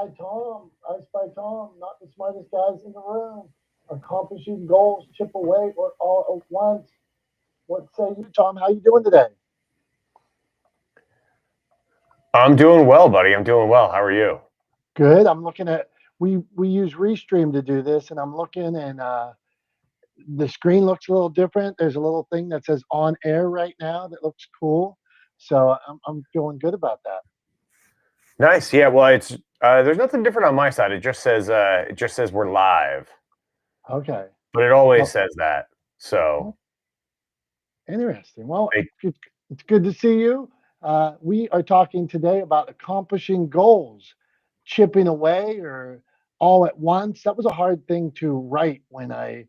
Spy Tom. I Spy Tom, not the smartest guys in the room. Accomplishing goals, chip away, or all at once. What say you, Tom? How you doing today? I'm doing well, buddy. I'm doing well. How are you? Good. I'm looking at we use Restream to do this, and I'm looking and the screen looks a little different. There's a little thing that says on air right now that looks cool. So I'm feeling good about that. Nice. Yeah. Well, it's there's nothing different on my side. It just says we're live, Okay. but it always Well, says that. So interesting. Well, I, it's good to see you. We are talking today about accomplishing goals, chipping away or all at once. That was a hard thing to write when I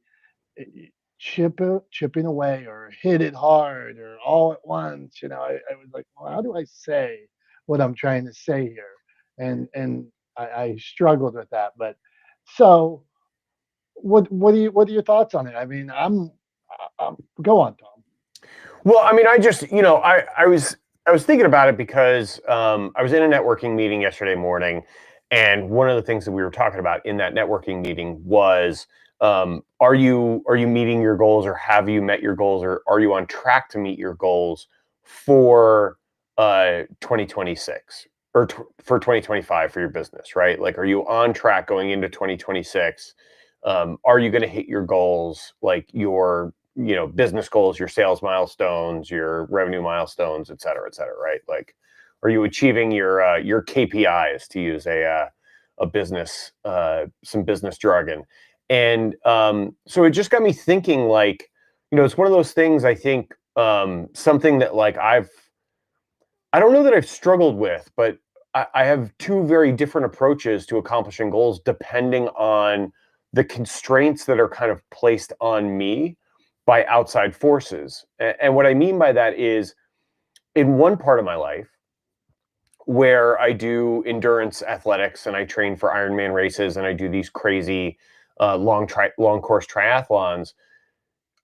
chipping away or hit it hard or all at once. I was like, well, how do I say what I'm trying to say here? And I struggled with that. But so what are your thoughts on it? I mean, I'm go on, Tom. well, I mean, I was thinking about it because I was in a networking meeting yesterday morning, and one of the things that we were talking about in that networking meeting was are you meeting your goals, or have you met your goals, or are you on track to meet your goals for 2026 or for 2025 for your business, right? Like, are you on track going into 2026? Are you going to hit your goals, like your business goals, your sales milestones, your revenue milestones, et cetera, right? Like, are you achieving your KPIs, to use a business some business jargon? And so it just got me thinking, like, it's one of those things. I think something that, like, I don't know that I've struggled with, but I have two very different approaches to accomplishing goals depending on the constraints that are kind of placed on me by outside forces. And what I mean by that is, in one part of my life where I do endurance athletics and I train for Ironman races and I do these crazy long course triathlons,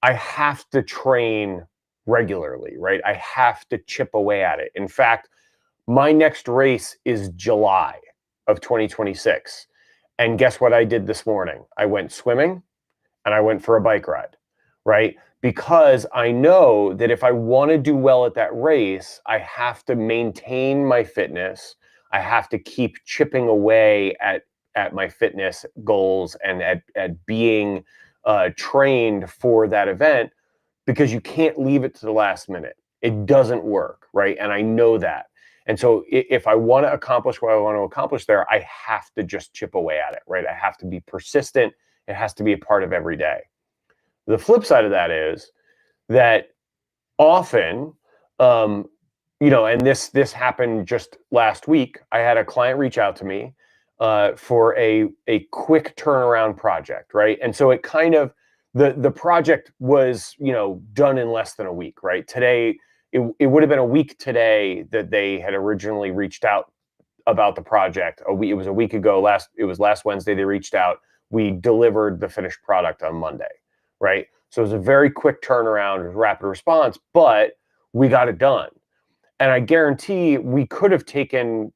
I have to train regularly, right? I have to chip away at it. In fact, my next race is July of 2026. And guess what I did this morning? I went swimming and I went for a bike ride, right? Because I know that if I want to do well at that race, I have to maintain my fitness. I have to keep chipping away at my fitness goals and at being trained for that event, because you can't leave it to the last minute. It doesn't work, right? And I know that. And so if I want to accomplish what I want to accomplish there, I have to just chip away at it, right? I have to be persistent. It has to be a part of every day. The flip side of that is that often, and this happened just last week. I had a client reach out to me for a quick turnaround project, right? And so it kind of the project was done in less than a week, right? Today, it would have been a week today that they had originally reached out about the project. It was a week ago. It was last Wednesday they reached out. We delivered the finished product on Monday, right? So it was a very quick turnaround, rapid response, but we got it done. And I guarantee we could have taken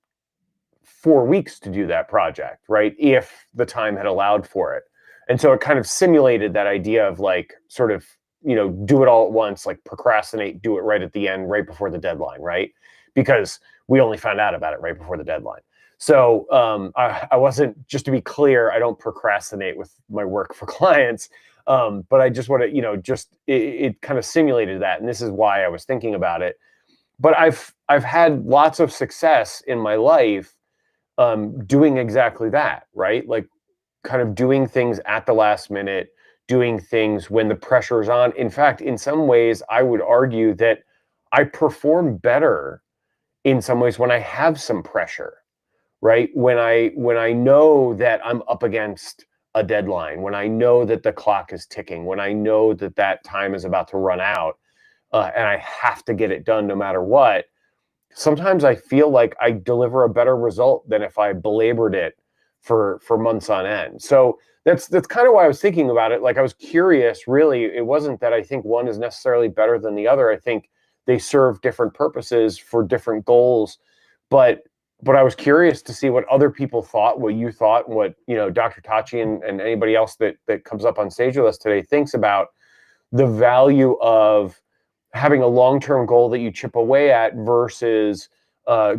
4 weeks to do that project, right? If the time had allowed for it. And so it kind of simulated that idea of, like, sort of, do it all at once, like procrastinate, do it right at the end, right before the deadline, right? Because we only found out about it right before the deadline. So I wasn't, just to be clear, I don't procrastinate with my work for clients. But I just want to, it kind of simulated that. And this is why I was thinking about it. But I've had lots of success in my life doing exactly that, right? Like, kind of doing things at the last minute, doing things when the pressure is on. In fact, in some ways, I would argue that I perform better in some ways when I have some pressure, right? When I know that I'm up against a deadline, when I know that the clock is ticking, when I know that that time is about to run out, and I have to get it done no matter what. Sometimes I feel like I deliver a better result than if I belabored it for months on end. So that's kind of why I was thinking about it. Like, I was curious, really. It wasn't that I think one is necessarily better than the other. I think they serve different purposes for different goals. But but I was curious to see what other people thought, what you thought, what, Dr. Tachi and anybody else that comes up on stage with us today thinks about the value of having a long-term goal that you chip away at versus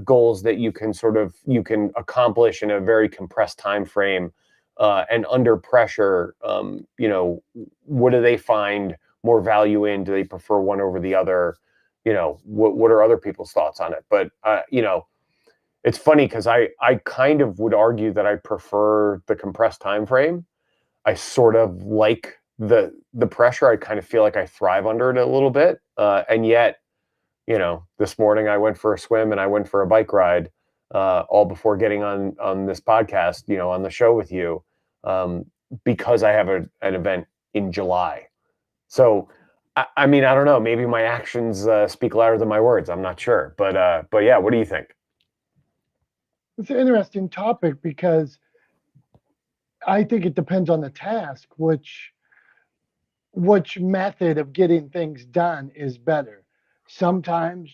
goals that you can accomplish in a very compressed time frame, and under pressure. What do they find more value in? Do they prefer one over the other? What are other people's thoughts on it? But it's funny because I kind of would argue that I prefer the compressed time frame. I sort of like the pressure. I kind of feel like I thrive under it a little bit. And yet, this morning I went for a swim and I went for a bike ride, all before getting on this podcast, on the show with you, um, because I have an event in July. So, I mean, I don't know. Maybe my actions speak louder than my words. I'm not sure, but yeah. What do you think? It's an interesting topic because I think it depends on the task, which method of getting things done is better. Sometimes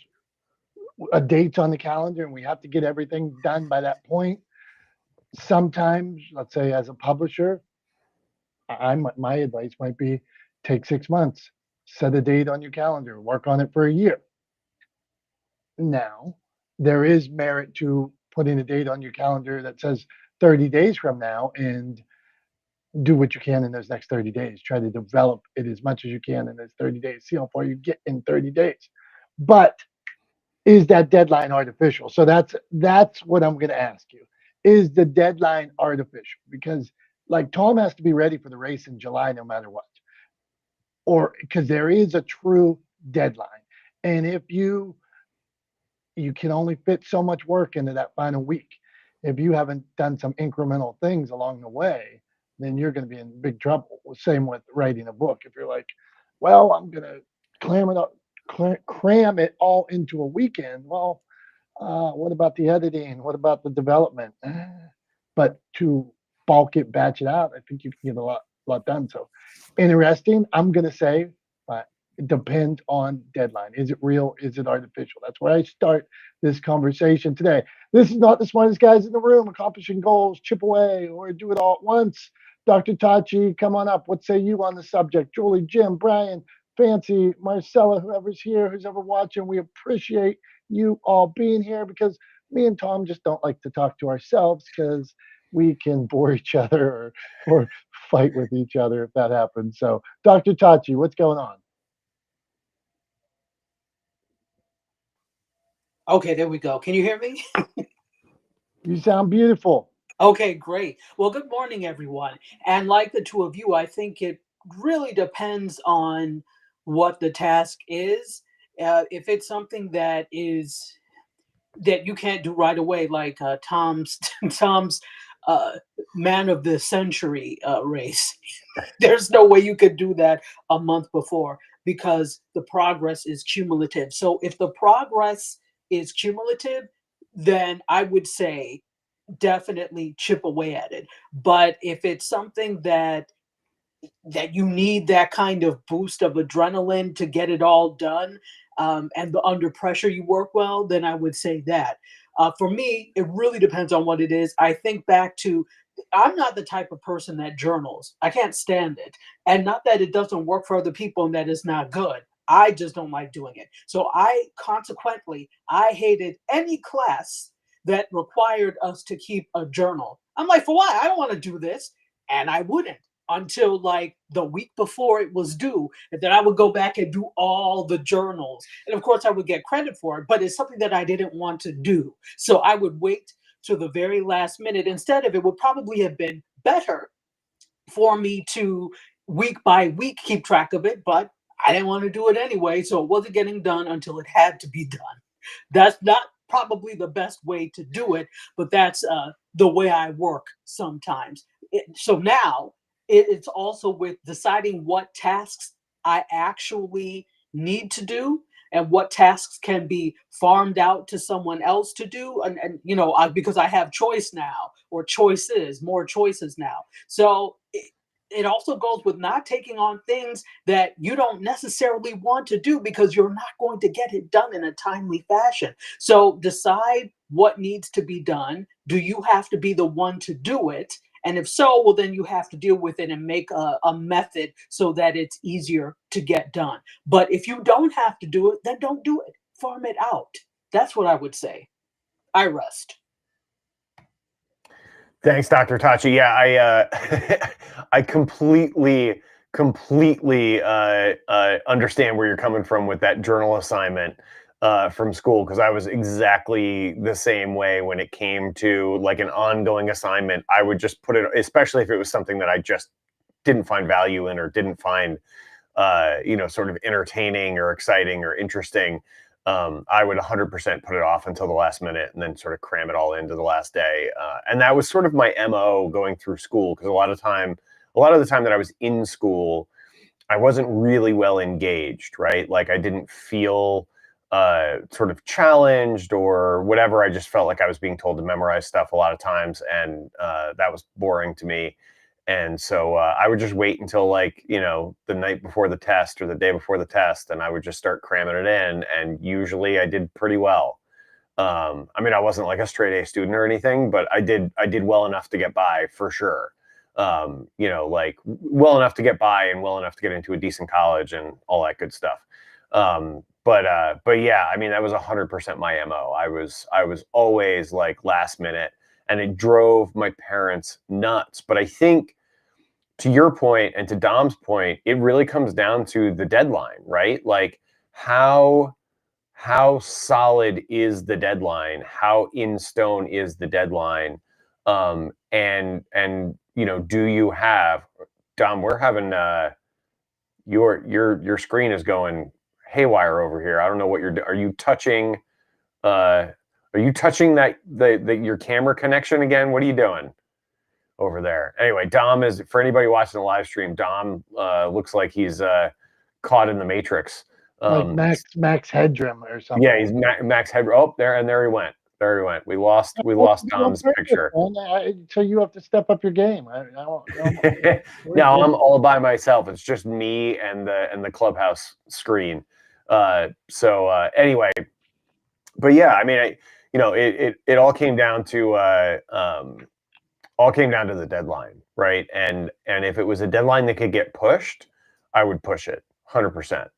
a date's on the calendar and we have to get everything done by that point. Sometimes, let's say as a publisher, my advice might be take 6 months, set a date on your calendar, work on it for a year. Now, there is merit to putting a date on your calendar that says 30 days from now and do what you can in those next 30 days. Try to develop it as much as you can in those 30 days. See how far you get in 30 days. But is that deadline artificial? So that's what I'm going to ask you. Is the deadline artificial? Because like Tom has to be ready for the race in July no matter what. Or because there is a true deadline. And if you can only fit so much work into that final week. If you haven't done some incremental things along the way, then you're going to be in big trouble. Same with writing a book. If you're like, well, I'm going to clam it up, cram it all into a weekend. Well, what about the editing? What about the development? But to bulk it, batch it out, I think you can get a lot done. So interesting. I'm going to say, uh, it depends on deadline. Is it real? Is it artificial? That's where I start this conversation today. This is not the smartest guys in the room accomplishing goals, chip away, or do it all at once. Dr. Tachi, come on up. What say you on the subject? Julie, Jim, Brian, Fancy, Marcella, whoever's here, who's ever watching, we appreciate you all being here because me and Tom just don't like to talk to ourselves because we can bore each other or fight with each other if that happens. So, Dr. Tachi, what's going on? Okay, there we go. Can you hear me? You sound beautiful. Okay, great. Well, good morning, everyone. And like the two of you, I think it really depends on what the task is. If it's something that you can't do right away, like Tom's uh, man of the century race, there's no way you could do that a month before because the progress is cumulative. So if the progress is cumulative, then I would say definitely chip away at it. But if it's something that you need that kind of boost of adrenaline to get it all done, and under pressure you work well, then I would say that. For me, it really depends on what it is. I think back to I'm not the type of person that journals. I can't stand it. And not that it doesn't work for other people and that it's not good. I just don't like doing it. So I hated any class that required us to keep a journal. I'm like, for what? I don't want to do this. And I wouldn't until like the week before it was due. And then I would go back and do all the journals. And of course, I would get credit for it, but it's something that I didn't want to do. So I would wait to the very last minute. Instead of it would probably have been better for me to week by week keep track of it, but I didn't want to do it anyway. So it wasn't getting done until it had to be done. That's not probably the best way to do it, but that's the way I work sometimes. So now it's also with deciding what tasks I actually need to do and what tasks can be farmed out to someone else to do. And you know, because I have choice now or choices, more choices now. So it also goes with not taking on things that you don't necessarily want to do because you're not going to get it done in a timely fashion. So decide what needs to be done. Do you have to be the one to do it? And if so, well, then you have to deal with it and make a method so that it's easier to get done. But if you don't have to do it, then don't do it. Farm it out. That's what I would say. I rest. Thanks, Dr. Tachi. Yeah, I completely understand where you're coming from with that journal assignment from school, because I was exactly the same way when it came to like an ongoing assignment. I would just put it, especially if it was something that I just didn't find value in or didn't find sort of entertaining or exciting or interesting. I would 100% put it off until the last minute and then sort of cram it all into the last day. And that was sort of my MO going through school, because a lot of the time that I was in school, I wasn't really well engaged, right? Like I didn't feel sort of challenged or whatever. I just felt like I was being told to memorize stuff a lot of times, and that was boring to me. And so I would just wait until like, the night before the test or the day before the test, and I would just start cramming it in. And usually I did pretty well. I mean, I wasn't like a straight A student or anything, but I did well enough to get by for sure. Like well enough to get by and well enough to get into a decent college and all that good stuff. But yeah, I mean, that was 100% my MO. I was always like last minute, and it drove my parents nuts. But I think, to your point and to Dom's point, it really comes down to the deadline, right? Like how solid is the deadline? How in stone is the deadline? And do you have, Dom? We're having your screen is going haywire over here. I don't know what you're. Are you touching? Are you touching that your camera connection again? What are you doing over there? Anyway, Dom is, for anybody watching the live stream, Dom looks like he's caught in the Matrix. Like Max Headroom or something. Yeah, he's Max Head. Oh, there he went. There he went. We lost Dom's picture. So you have to step up your game. Now I'm all by myself. It's just me and the clubhouse screen. Anyway, but yeah, I mean, it all came down to the deadline, right? And if it was a deadline that could get pushed, I would push it 100%.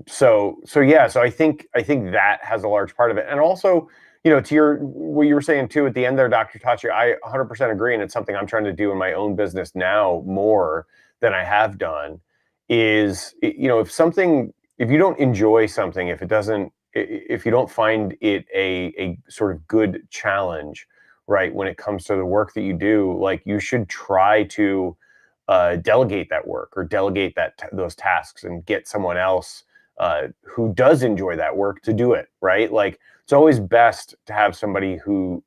So I think that has a large part of it. And also, to what you were saying too at the end there, Dr. Tachi, I 100% agree. And it's something I'm trying to do in my own business now more than I have done is, if you don't enjoy something, if you don't find it a sort of good challenge, right, when it comes to the work that you do, like you should try to delegate that work or delegate those tasks and get someone else who does enjoy that work to do it, right? Like it's always best to have somebody who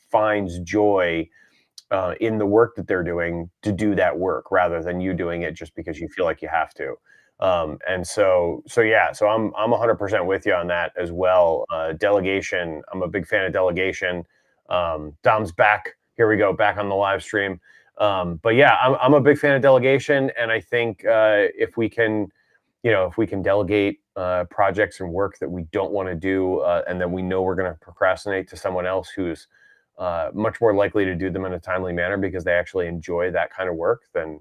finds joy in the work that they're doing to do that work rather than you doing it just because you feel like you have to. And so I'm 100% with you on that as well. Delegation, I'm a big fan of delegation. Dom's back. Here we go, back on the live stream. But yeah, I'm a big fan of delegation, and I think if we can delegate projects and work that we don't want to do, and then we know we're going to procrastinate to someone else who's much more likely to do them in a timely manner because they actually enjoy that kind of work, then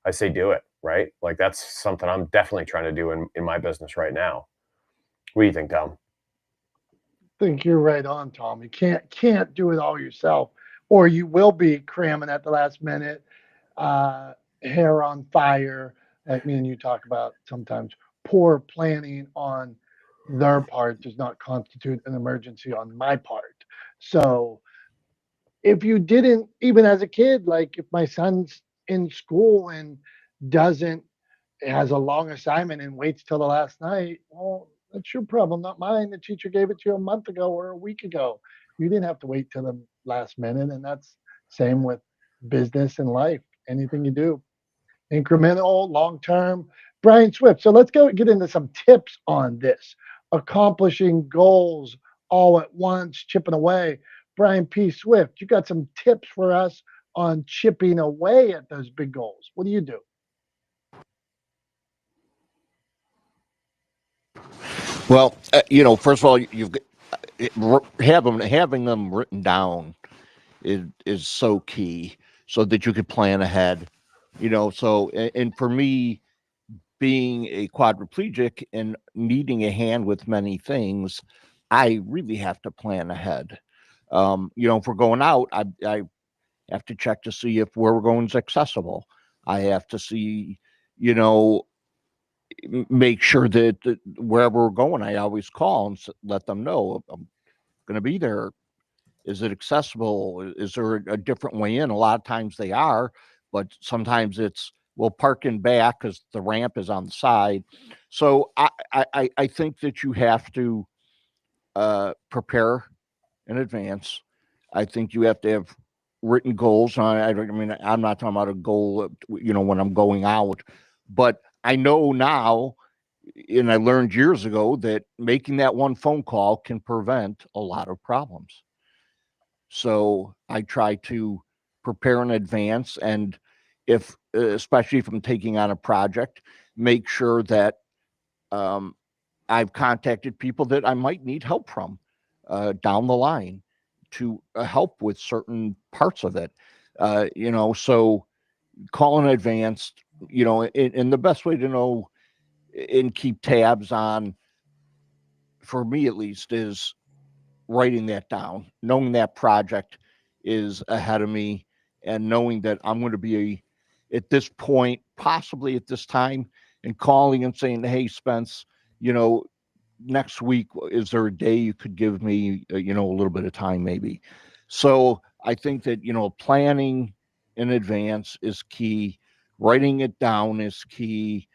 I say do it, right? Like that's something I'm definitely trying to do in my business right now. What do you think, Tom? I think you're right on, Tom. You can't do it all yourself, or you will be cramming at the last minute, hair on fire, like me and you talk about sometimes. Poor planning on their part does not constitute an emergency on my part. So if you didn't, even as a kid, like if my son's in school and doesn't, has a long assignment and waits till the last night, well, that's your problem, not mine. The teacher gave it to you a month ago or a week ago. You didn't have to wait till the last minute. And that's same with business and life. Anything you do, incremental, long term. Brian Swift. So let's go get into some tips on this. Accomplishing goals all at once, chipping away. Brian P. Swift, you got some tips for us on chipping away at those big goals? What do you do? Well, first of all, having them written down is so key, so that you could plan ahead. So and for me, being a quadriplegic and needing a hand with many things, I really have to plan ahead. If we're going out, I have to check to see if where we're going is accessible. I have to see, you know, make sure that wherever we're going, I always call and let them know I'm going to be there. Is it accessible? Is there a different way in? A lot of times they are, but sometimes it's we'll park in back because the ramp is on the side. So I think that you have to prepare in advance. I think you have to have written goals. I mean, I'm not talking about a goal, when I'm going out, but I know now, and I learned years ago that making that one phone call can prevent a lot of problems. So I try to prepare in advance, and if, especially if I'm taking on a project, make sure that um, I've contacted people that I might need help from down the line to help with certain parts of it. So call in advance, and the best way to know and keep tabs on, for me at least, is writing that down, knowing that project is ahead of me, and knowing that I'm going to be at this point, possibly at this time, and calling and saying, "Hey, Spence, you know, next week, is there a day you could give me, a little bit of time, maybe?" So I think that planning in advance is key. Writing it down is key.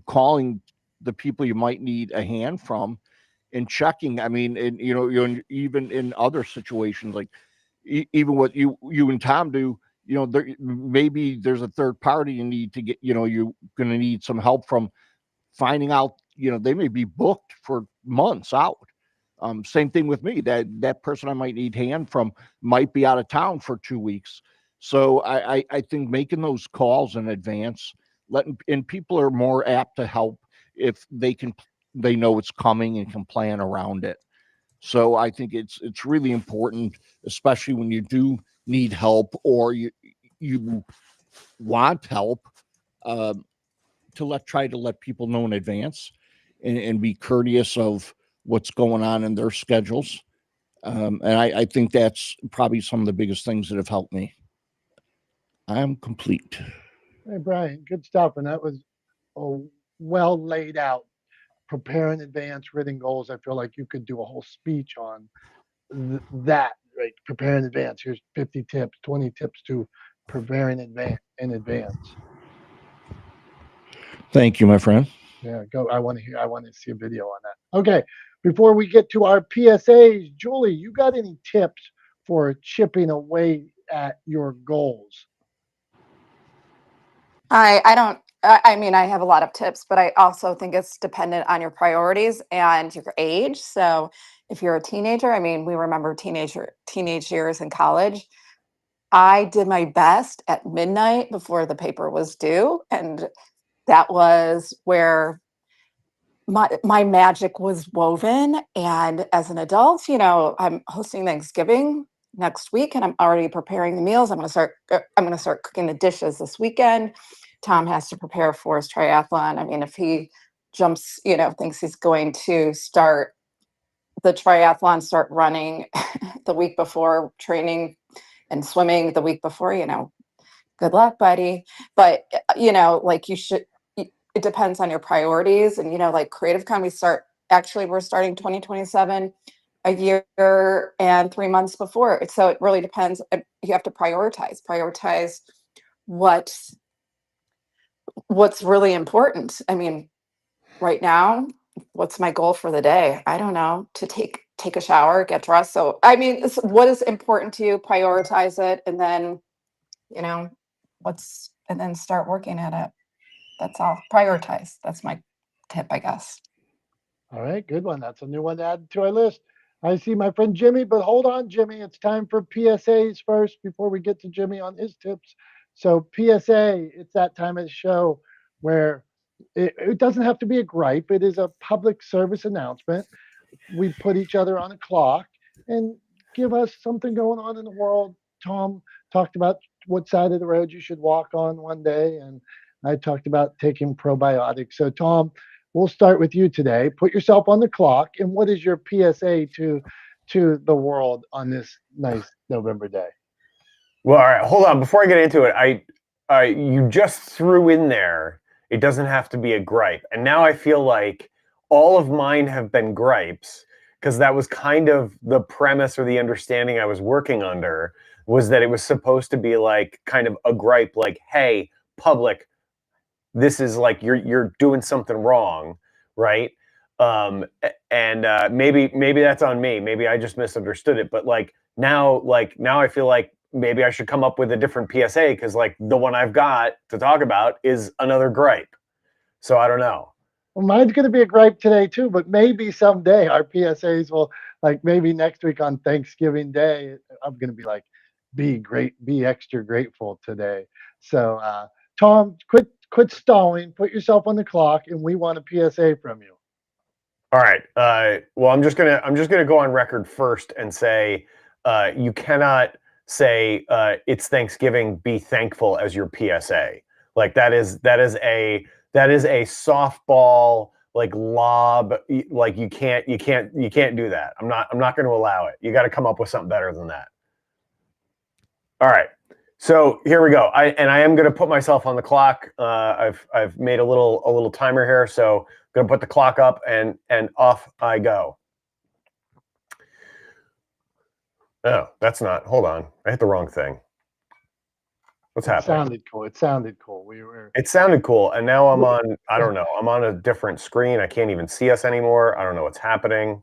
Calling the people you might need a hand from and checking. I mean, and even in other situations, like even what you and Tom do, maybe there's a third party you need to get. You're going to need some help from finding out. They may be booked for months out. Same thing with me. That person I might need hand from might be out of town for 2 weeks. So I think making those calls in advance, and people are more apt to help if they know it's coming and can plan around it. So I think it's really important, especially when you do need help or you want help, um, to try to let people know in advance, and be courteous of what's going on in their schedules. And I think that's probably some of the biggest things that have helped me. I'm complete. Hey, Brian, good stuff. And that was a well laid out, prepare in advance, written goals. I feel like you could do a whole speech on that, right? Prepare in advance. Here's 50 tips, 20 tips to prepare in advance. Thank you, my friend. Yeah, go. I want to see a video on that. Okay. Before we get to our PSAs, Julie, you got any tips for chipping away at your goals? I don't. I mean, I have a lot of tips, but I also think it's dependent on your priorities and your age. So, if you're a teenager, I mean, we remember teenage years in college. I did my best at midnight before the paper was due, and that was where my magic was woven. And as an adult, I'm hosting Thanksgiving next week, and I'm already preparing the meals. I'm going to start cooking the dishes this weekend. Tom has to prepare for his triathlon. I mean, if he jumps, thinks he's going to start running the week before, training and swimming the week before, good luck, buddy. But like, you should, it depends on your priorities. And like Creative Con, we're starting 2027 a year and 3 months before. So it really depends. You have to prioritize what what's really important. I mean, right now, what's my goal for the day? I don't know. To take a shower, get dressed. So I mean, what is important to you? Prioritize it, and then you know and then start working at it. That's all. Prioritize. That's my tip, I guess. All right, good one. That's a new one to add to our list. I see my friend Jimmy, but hold on, Jimmy. It's time for PSAs first before we get to Jimmy on his tips. So, PSA, it's that time of the show where it doesn't have to be a gripe, it is a public service announcement. We put each other on a clock and give us something going on in the world. Tom talked about what side of the road you should walk on one day, and I talked about taking probiotics. So, Tom, we'll start with you today. Put yourself on the clock, and what is your PSA to the world on this nice November day? Well, all right, hold on. Before I get into it, you just threw in there, it doesn't have to be a gripe. And now I feel like all of mine have been gripes because that was kind of the premise or the understanding I was working under, was that it was supposed to be like kind of a gripe, like, hey, public, this is like you're doing something wrong, right? Maybe that's on me. Maybe I just misunderstood it. But now I feel like maybe I should come up with a different PSA because like the one I've got to talk about is another gripe. So I don't know. Well, mine's going to be a gripe today too, but maybe someday our PSAs will, like maybe next week on Thanksgiving Day, I'm going to be like, be great, be extra grateful today. So, Tom, quit stalling, put yourself on the clock, and we want a PSA from you. All right. Well, I'm just gonna go on record first and say you cannot say it's Thanksgiving, be thankful as your PSA. Like that is a softball like lob. Like you can't do that. I'm not going to allow it. You got to come up with something better than that. All right. So here we go. I am going to put myself on the clock. I've made a little timer here, so I'm going to put the clock up and off I go. Oh, that's not. Hold on, I hit the wrong thing. What's happening? It sounded cool. It sounded cool, and now I'm on. I don't know. I'm on a different screen. I can't even see us anymore. I don't know what's happening.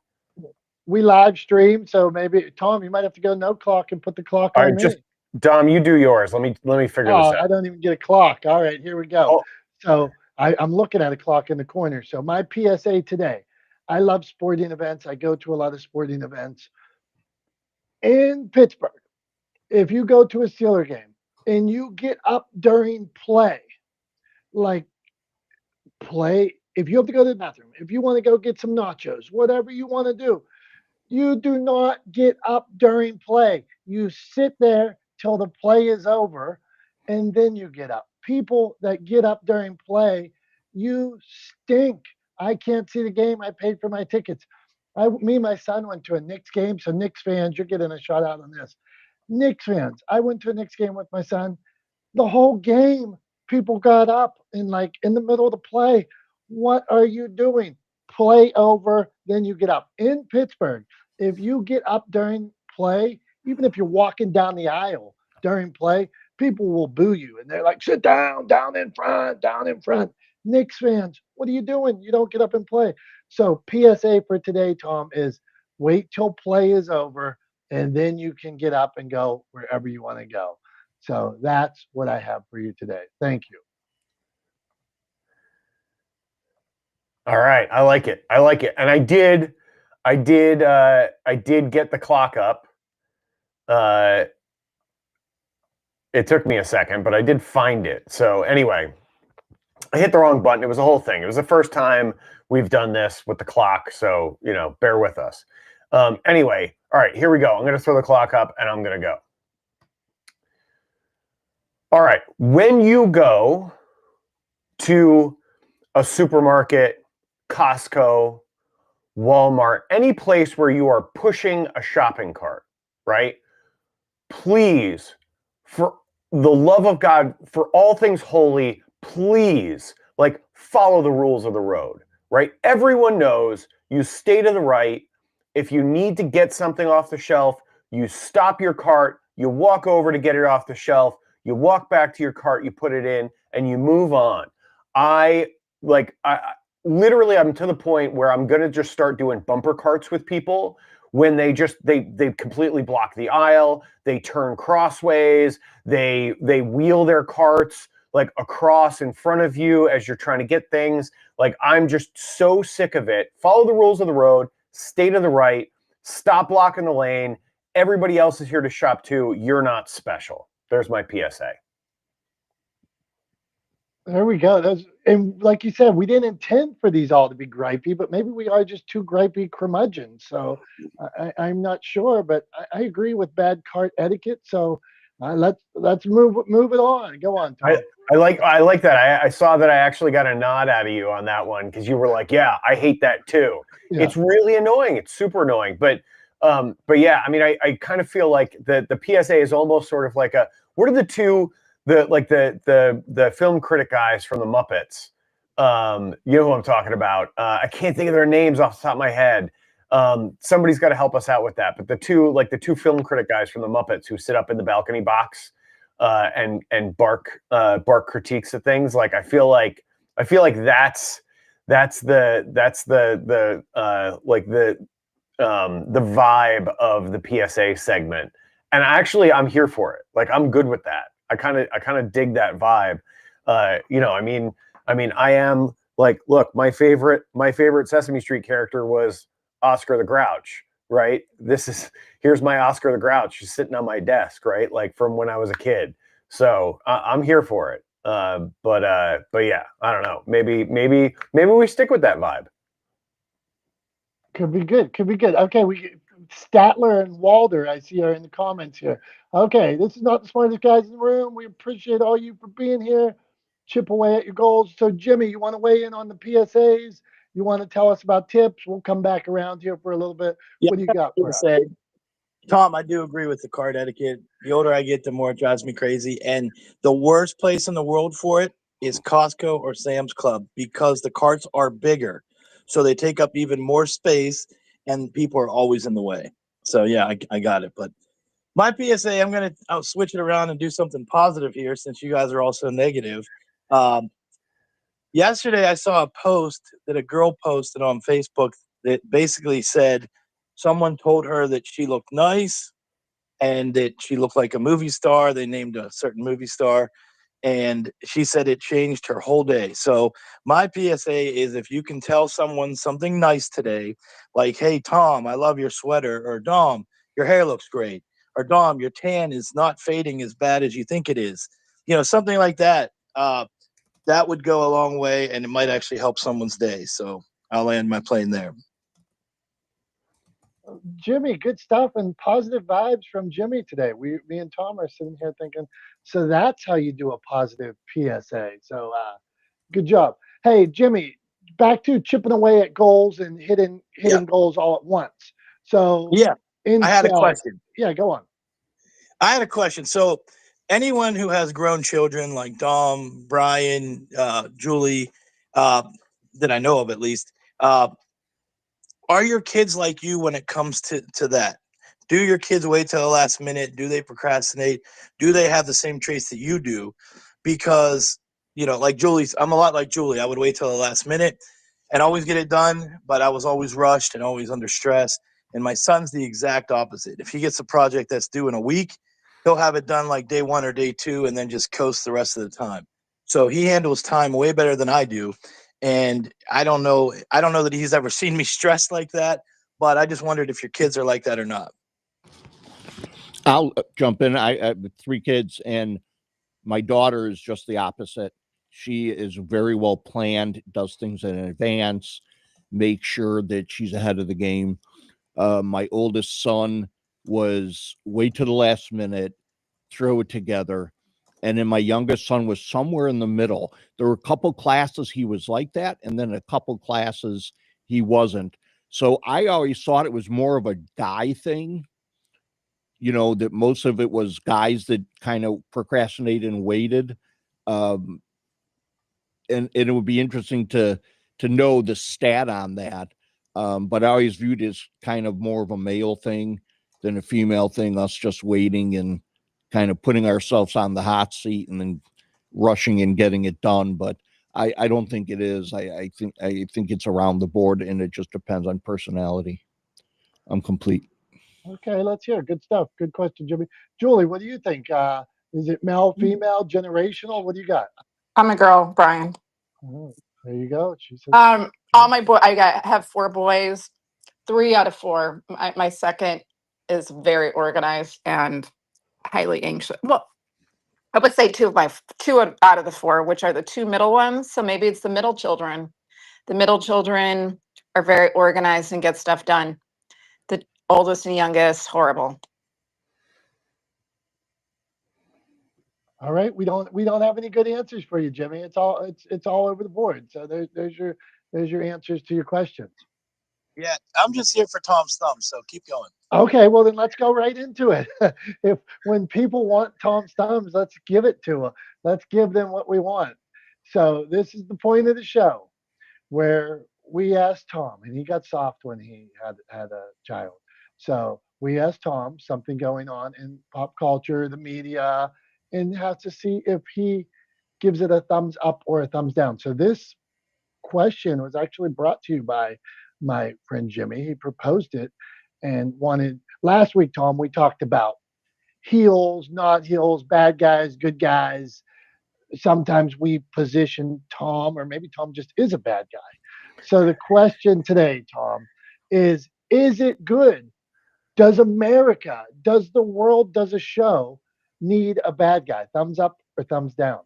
We live stream, so maybe Tom, you might have to go no clock and put the clock All on right, me. just Dom, you do yours. Let me figure this out. I don't even get a clock. All right, here we go. Oh. So I'm looking at a clock in the corner. So my PSA today, I love sporting events. I go to a lot of sporting events in Pittsburgh. If you go to a Steeler game and you get up during play, like if you have to go to the bathroom, if you want to go get some nachos, whatever you want to do, you do not get up during play. You sit there till the play is over and then you get up. People that get up during play, you stink. I can't see the game. I paid for my tickets. Me and my son went to a Knicks game. So, Knicks fans, you're getting a shout out on this. Knicks fans, I went to a Knicks game with my son. The whole game, people got up and like in the middle of the play. What are you doing? Play over, then you get up. In Pittsburgh, if you get up during play, even if you're walking down the aisle during play, people will boo you and they're like, sit down, down in front, down in front. Knicks fans, what are you doing? You don't get up and play. So, PSA for today, Tom, is wait till play is over and then you can get up and go wherever you want to go. So, that's what I have for you today. Thank you. All right, I like it. And I did get the clock up. It took me a second, but I did find it. So anyway, I hit the wrong button. It was a whole thing. It was the first time we've done this with the clock, so bear with us. Anyway, all right, here we go. I'm going to throw the clock up, and I'm going to go. All right, when you go to a supermarket, Costco, Walmart, any place where you are pushing a shopping cart, right? Please, for the love of God, for all things holy, please, follow the rules of the road, right? Everyone knows you stay to the right. If you need to get something off the shelf, you stop your cart, you walk over to get it off the shelf, you walk back to your cart, you put it in, and you move on. Literally, I'm to the point where I'm going to just start doing bumper carts with people when they completely block the aisle, they turn crossways, they wheel their carts across in front of you as you're trying to get things. I'm just so sick of it. Follow the rules of the road, stay to the right. Stop blocking the lane. Everybody else is here to shop too. You're not special. There's my PSA. There we go. And like you said, we didn't intend for these all to be gripey, but maybe we are just two gripey curmudgeons. So I'm not sure, but I agree with bad cart etiquette. So let's move it on. Go on, Tom. I like that. I saw that I actually got a nod out of you on that one because you were like, "Yeah, I hate that too." Yeah. It's really annoying. It's super annoying. But yeah, I mean, I kind of feel like the PSA is almost sort of like what are the two the film critic guys from the Muppets? You know who I'm talking about. I can't think of their names off the top of my head. Somebody's got to help us out with that. But the two film critic guys from the Muppets who sit up in the balcony box and bark critiques of things. Like I feel like that's the vibe of the PSA segment. And actually, I'm here for it. Like I'm good with that. I kind of dig that vibe. I am like, look, my favorite Sesame Street character was Oscar the Grouch, right? Here's my Oscar the Grouch just sitting on my desk, right? Like from when I was a kid. So I'm here for it. But yeah, I don't know. Maybe we stick with that vibe. Could be good. Okay, Statler and Walder, I see, are in the comments here. Okay, this is not the smartest guys in the room. We appreciate all you for being here. Chip away at your goals. So, Jimmy, you want to weigh in on the PSAs? You want to tell us about tips? We'll come back around here for a little bit. Yeah, what do you got for us? Tom, I do agree with the card etiquette. The older I get, the more it drives me crazy. And the worst place in the world for it is Costco or Sam's Club because the carts are bigger. So they take up even more space and people are always in the way. So, yeah, I got it. But my PSA, I'll switch it around and do something positive here since you guys are also negative. Yesterday, I saw a post that a girl posted on Facebook that basically said someone told her that she looked nice and that she looked like a movie star. They named a certain movie star, and she said it changed her whole day. So my PSA is if you can tell someone something nice today, like, hey, Tom, I love your sweater, or Dom, your hair looks great, or Dom, your tan is not fading as bad as you think it is. Something like that. That would go a long way, and it might actually help someone's day. So I'll land my plane there. Jimmy, good stuff and positive vibes from Jimmy today. Me and Tom are sitting here thinking, so that's how you do a positive PSA. So good job. Hey, Jimmy, back to chipping away at goals and hitting goals all at once. So yeah, I had a question. Yeah, go on. I had a question. So anyone who has grown children like Dom, Brian, Julie, that I know of at least, are your kids like you when it comes to that? Do your kids wait till the last minute? Do they procrastinate? Do they have the same traits that you do? Because, like I'm a lot like Julie. I would wait till the last minute and always get it done, but I was always rushed and always under stress. And my son's the exact opposite. If he gets a project that's due in a week, he'll have it done like day 1 or day 2 and then just coast the rest of the time. So he handles time way better than I do. And I don't know that he's ever seen me stressed like that, but I just wondered if your kids are like that or not. I'll jump in. I have 3 kids, and my daughter is just the opposite. She is very well planned, does things in advance, makes sure that she's ahead of the game. My oldest son was wait to the last minute, throw it together. And then my youngest son was somewhere in the middle. There were a couple classes he was like that, and then a couple classes he wasn't. So I always thought it was more of a guy thing, that most of it was guys that kind of procrastinated and waited. And it would be interesting to know the stat on that. But I always viewed it as kind of more of a male thing than a female thing, us just waiting and kind of putting ourselves on the hot seat and then rushing and getting it done. But I don't think it is. I think it's around the board, and it just depends on personality. I'm complete. Okay, let's hear. Good stuff. Good question, Jimmy. Julie, what do you think? Is it male, female, generational? What do you got? I'm a girl, Brian. Oh, there you go. She says, All my I have 4 boys. 3 out of 4. My second is very organized and highly anxious. Well, I would say 2 out of the 4, which are the 2 middle ones. So maybe it's the middle children. The middle children are very organized and get stuff done. The oldest and youngest, horrible. All right, we don't have any good answers for you, Jimmy. It's all over the board. So there's your answers to your questions. Yeah, I'm just here for Tom's thumbs, so keep going. Okay, well then let's go right into it. If when people want Tom's thumbs, let's give it to them. Let's give them what we want. So this is the point of the show where we asked Tom, and he got soft when he had a child. So we asked Tom something going on in pop culture, the media, and have to see if he gives it a thumbs up or a thumbs down. So this question was actually brought to you by my friend Jimmy. He proposed it and wanted last week, Tom, we talked about heels, not heels, bad guys, good guys. Sometimes we position Tom, or maybe Tom just is a bad guy. So the question today, Tom, is it good? Does America, does the world, does a show need a bad guy? Thumbs up or thumbs down?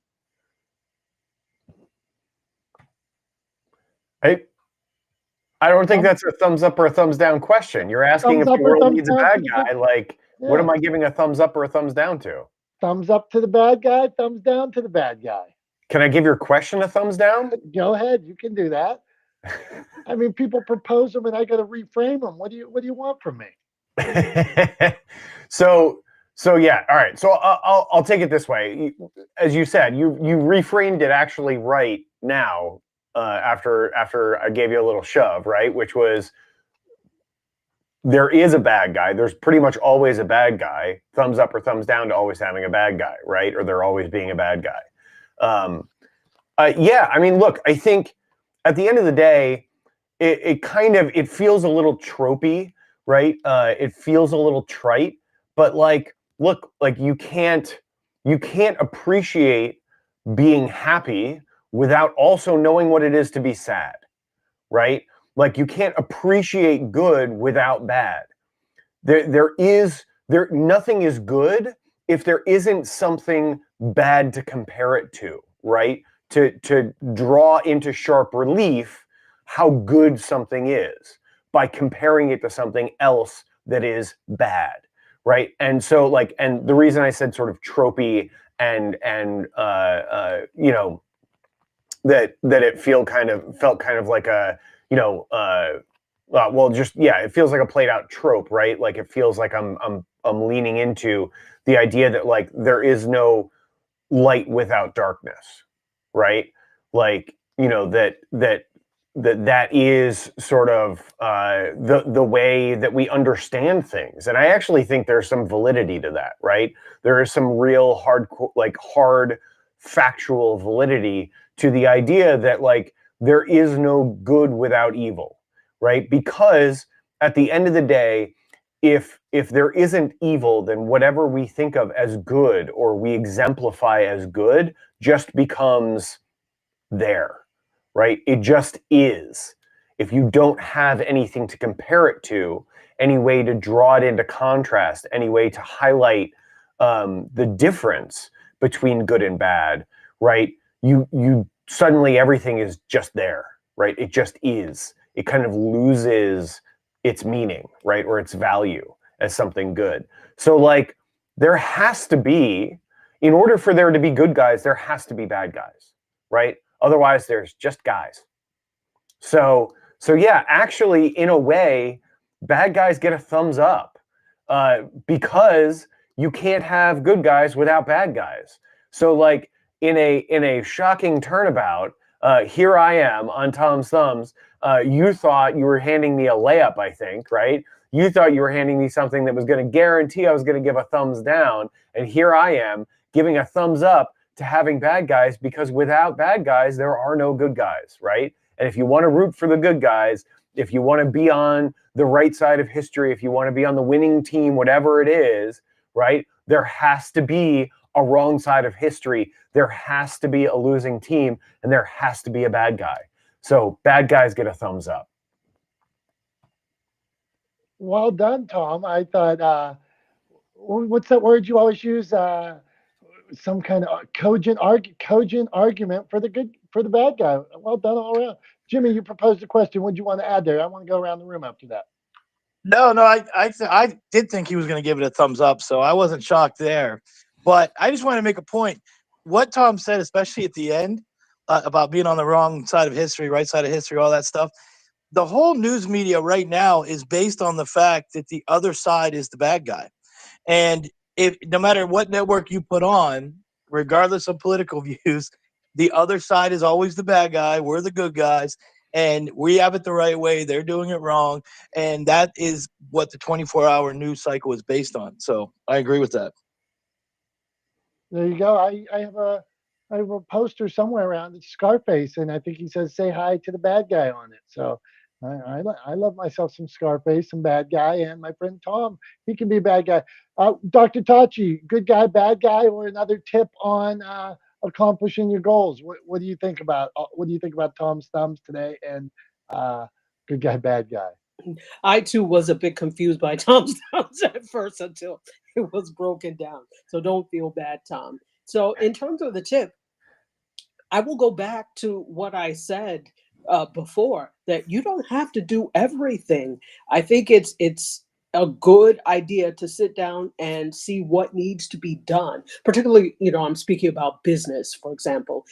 I don't think that's a thumbs up or a thumbs down question. You're asking if the world needs a bad guy. Like, what am I giving a thumbs up or a thumbs down to? Thumbs up to the bad guy, thumbs down to the bad guy. Can I give your question a thumbs down? Go ahead, you can do that. I mean, people propose them, and I got to reframe them. What do you want from me? So yeah, all right. So I'll take it this way. As you said, you reframed it actually right now. After I gave you a little shove, right? Which was, there is a bad guy. There's pretty much always a bad guy. Thumbs up or thumbs down to always having a bad guy, right? Or there always being a bad guy. Yeah, I mean, look, I think at the end of the day, it feels a little tropey, right? It feels a little trite, but like, look, like you can't appreciate being happy without also knowing what it is to be sad, right? Like you can't appreciate good without bad. Nothing is good if there isn't something bad to compare it to, right? To draw into sharp relief how good something is by comparing it to something else that is bad, right? And so like, and the reason I said sort of tropey and you know, that it felt kind of like a, you know, well, just, yeah, it feels like a played out trope, right? Like it feels like I'm leaning into the idea that like there is no light without darkness, right? Like, you know, that is sort of the way that we understand things. And I actually think there's some validity to that, right? There is some real hard factual validity to the idea that like there is no good without evil, right? Because at the end of the day, if there isn't evil, then whatever we think of as good or we exemplify as good just becomes there, right? It just is. If you don't have anything to compare it to, any way to draw it into contrast, any way to highlight the difference between good and bad, right? You suddenly everything is just there, right? It just is. It kind of loses its meaning, right? Or its value as something good. So like there has to be, in order for there to be good guys, there has to be bad guys, right? Otherwise there's just guys. So yeah, actually in a way, bad guys get a thumbs up because you can't have good guys without bad guys. So like in a shocking turnabout, here I am on Tom's thumbs. You thought you were handing me a layup, I think, right? You thought you were handing me something that was going to guarantee I was going to give a thumbs down. And here I am giving a thumbs up to having bad guys, because without bad guys, there are no good guys, right? And if you want to root for the good guys, if you want to be on the right side of history, if you want to be on the winning team, whatever it is, right? There has to be a wrong side of history. There has to be a losing team, and there has to be a bad guy. So bad guys get a thumbs up. Well done, Tom. I thought, what's that word you always use? Some kind of cogent argument for the good, for the bad guy. Well done all around. Jimmy, you proposed a question. What do you want to add there? I want to go around the room after that. No, no, I did think he was going to give it a thumbs up, so I wasn't shocked there. But I just want to make a point. What Tom said, especially at the end, about being on the wrong side of history, right side of history, all that stuff. The whole news media right now is based on the fact that the other side is the bad guy. And if no matter what network you put on, regardless of political views, the other side is always the bad guy. We're the good guys, and we have it the right way. They're doing it wrong, and that is what the 24-hour news cycle is based on. So I agree with that. There you go. I have a poster somewhere around. It's Scarface, and I think he says "Say hi to the bad guy" on it. So I love myself some Scarface, some bad guy, and my friend Tom. He can be a bad guy. Dr. Tachi, good guy, bad guy, or another tip on accomplishing your goals. What do you think about? What do you think about Tom's thumbs today and uh, good guy, bad guy? I too was a bit confused by Tom's thumbs at first until it was broken down. So don't feel bad, Tom. So in terms of the tip, I will go back to what I said before, that you don't have to do everything. I think it's a good idea to sit down and see what needs to be done. Particularly, I'm speaking about business, for example.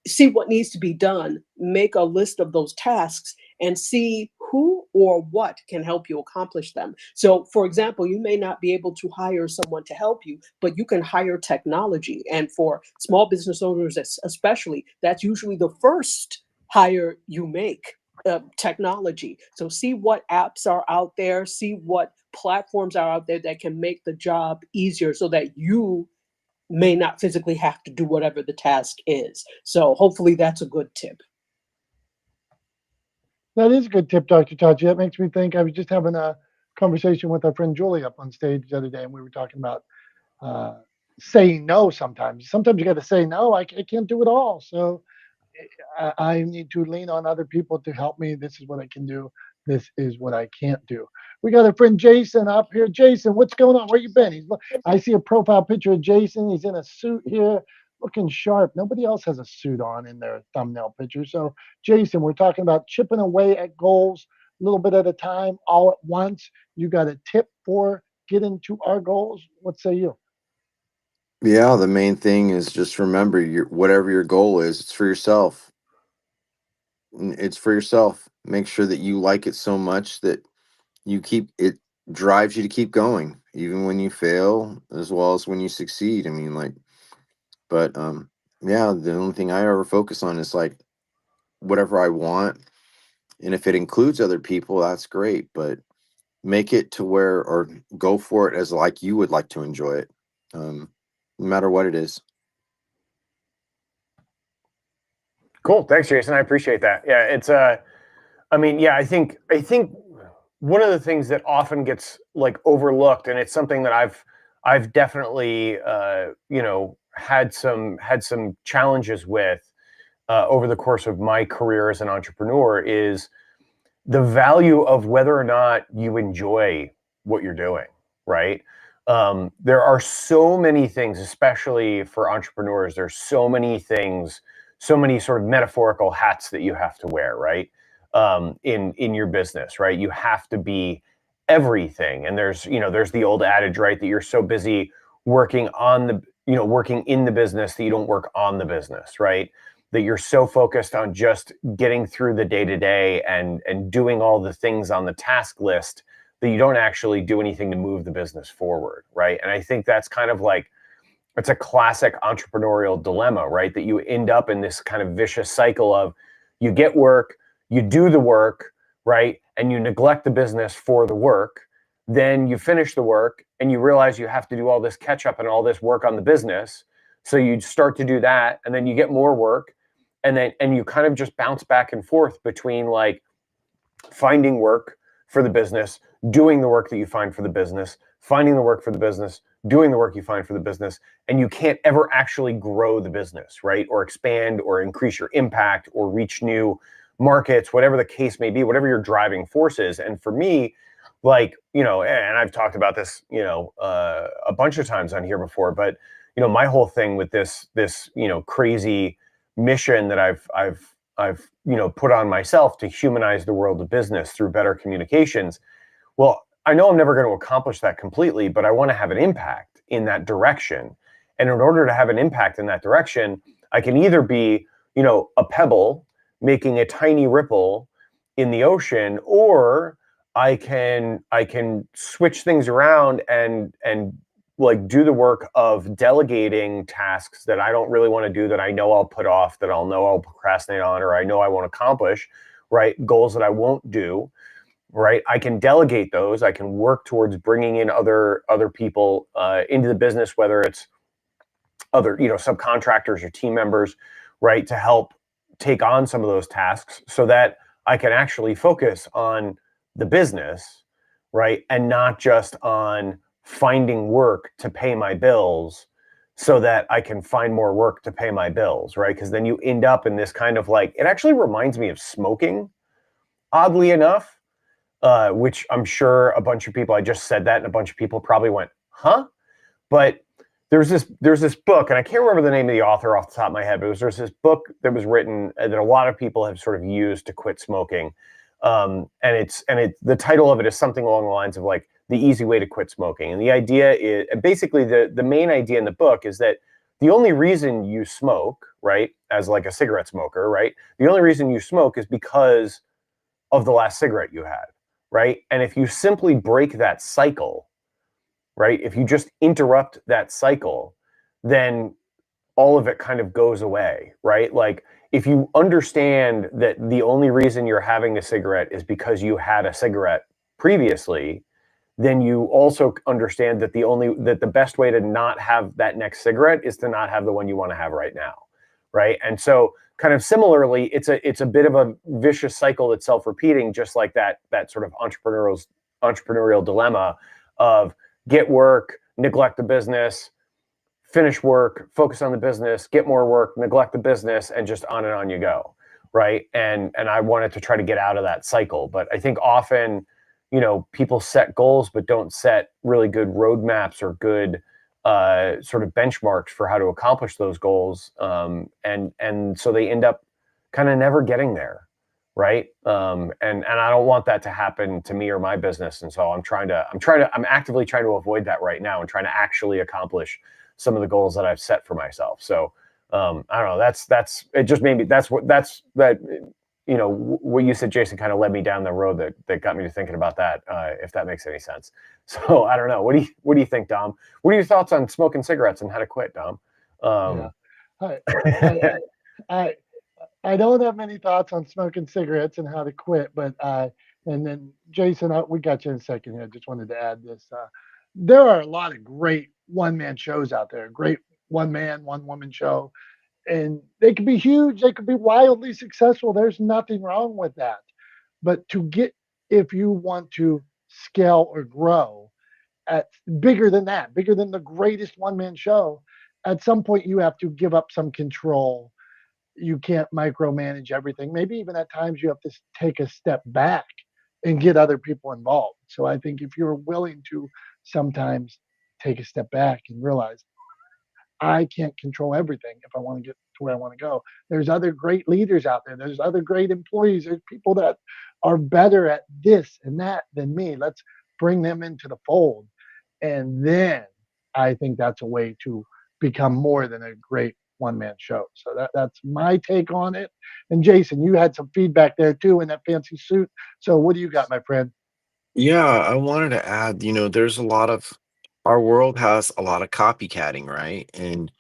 See what needs to be done, make a list of those tasks, and see who or what can help you accomplish them. So, for example, you may not be able to hire someone to help you, but you can hire technology. And for small business owners, especially, that's usually the first hire you make. Technology. So see what apps are out there, see what platforms are out there that can make the job easier so that you may not physically have to do whatever the task is. So hopefully that's a good tip. That is a good tip, Dr. Tachi. That makes me think. I was just having a conversation with our friend Julie up on stage the other day, and we were talking about uh, saying no sometimes. Sometimes you got to say no. I can't do it all. So I need to lean on other people to help me. This is what I can do. This is what I can't do. We got a friend Jason up here. Jason, what's going on? Where you been? I see a profile picture of Jason. He's in a suit here, looking sharp. Nobody else has a suit on in their thumbnail picture. So, Jason, we're talking about chipping away at goals a little bit at a time, all at once. You got a tip for getting to our goals? What say you? Yeah, the main thing is just remember your whatever your goal is, it's for yourself. It's for yourself. Make sure that you like it so much that you keep it drives you to keep going, even when you fail as well as when you succeed. I mean, like, but yeah, the only thing I ever focus on is like whatever I want. And if it includes other people, that's great. But make it to where or go for it as like you would like to enjoy it. No matter what it is. Cool. Thanks, Jason. I appreciate that. Yeah, it's I mean, yeah, I think one of the things that often gets like overlooked, and it's something that I've definitely had some challenges with over the course of my career as an entrepreneur, is the value of whether or not you enjoy what you're doing, right? There are so many things, especially for entrepreneurs, there's so many things, so many sort of metaphorical hats that you have to wear, right? In your business, right? You have to be everything. And there's the old adage, right, that you're so busy working on working in the business that you don't work on the business, right? That you're so focused on just getting through the day to day and doing all the things on the task list that you don't actually do anything to move the business forward, right? And I think that's kind of like, it's a classic entrepreneurial dilemma, right? That you end up in this kind of vicious cycle of you get work, you do the work, right? And you neglect the business for the work. Then you finish the work and you realize you have to do all this catch up and all this work on the business. So you start to do that, and then you get more work, and you kind of just bounce back and forth between like finding work for the business, doing the work that you find for the business, finding the work for the business, doing the work you find for the business, and you can't ever actually grow the business, right? Or expand or increase your impact or reach new markets, whatever the case may be, whatever your driving force is. And for me, like, and I've talked about this, a bunch of times on here before, but my whole thing with this crazy mission that I've put on myself to humanize the world of business through better communications. Well, I know I'm never going to accomplish that completely, but I want to have an impact in that direction. And in order to have an impact in that direction, I can either be, a pebble making a tiny ripple in the ocean, or I can switch things around and like do the work of delegating tasks that I don't really want to do, that I know I'll put off, that I'll know I'll procrastinate on, or I know I won't accomplish, right? Goals that I won't do, right? I can delegate those. I can work towards bringing in other people into the business, whether it's other subcontractors or team members, right, to help take on some of those tasks, so that I can actually focus on the business, right, and not just on finding work to pay my bills, so that I can find more work to pay my bills, right? Because then you end up in this kind of like, it actually reminds me of smoking, oddly enough, which I'm sure a bunch of people, I just said that and a bunch of people probably went, huh? But there's this book, and I can't remember the name of the author off the top of my head, but there's this book that was written that a lot of people have sort of used to quit smoking. And the title of it is something along the lines of like the easy way to quit smoking. And the idea is basically, the main idea in the book is that the only reason you smoke, right, as like a cigarette smoker, right, the only reason you smoke is because of the last cigarette you had, right? And if you simply break that cycle, right, if you just interrupt that cycle, then all of it kind of goes away, right? Like, if you understand that the only reason you're having a cigarette is because you had a cigarette previously, then you also understand that the best way to not have that next cigarette is to not have the one you want to have right now, right? And so, kind of similarly, it's a bit of a vicious cycle that's self-repeating, just like that sort of entrepreneurial dilemma of get work, neglect the business, finish work, focus on the business, get more work, neglect the business, and just on and on you go, right? And I wanted to try to get out of that cycle, but I think often, people set goals but don't set really good roadmaps or good sort of benchmarks for how to accomplish those goals, and so they end up kind of never getting there, right? And I don't want that to happen to me or my business, and so I'm actively trying to avoid that right now and trying to actually accomplish some of the goals that I've set for myself. So I don't know. That's it. Just maybe that's that. What you said, Jason, kind of led me down the road that got me to thinking about that. If that makes any sense. So I don't know. What do you think, Dom? What are your thoughts on smoking cigarettes and how to quit, Dom? Yeah. I, I, I, I don't have many thoughts on smoking cigarettes and how to quit, but and then Jason, we got you in a second here. I just wanted to add this. There are a lot of great one-man shows out there, great one-man, one-woman show, and they could be huge. They could be wildly successful. There's nothing wrong with that. But if you want to scale or grow at bigger than that, bigger than the greatest one-man show, at some point you have to give up some control. You can't micromanage everything. Maybe even at times you have to take a step back and get other people involved. So I think if you're willing to sometimes take a step back and realize I can't control everything if I want to get to where I want to go. There's other great leaders out there. There's other great employees. There's people that are better at this and that than me. Let's bring them into the fold. And then I think that's a way to become more than a great one man show. So that's my take on it. And Jason, you had some feedback there too in that fancy suit. So what do you got, my friend? Yeah, I wanted to add, there's a lot of our world has a lot of copycatting, right? And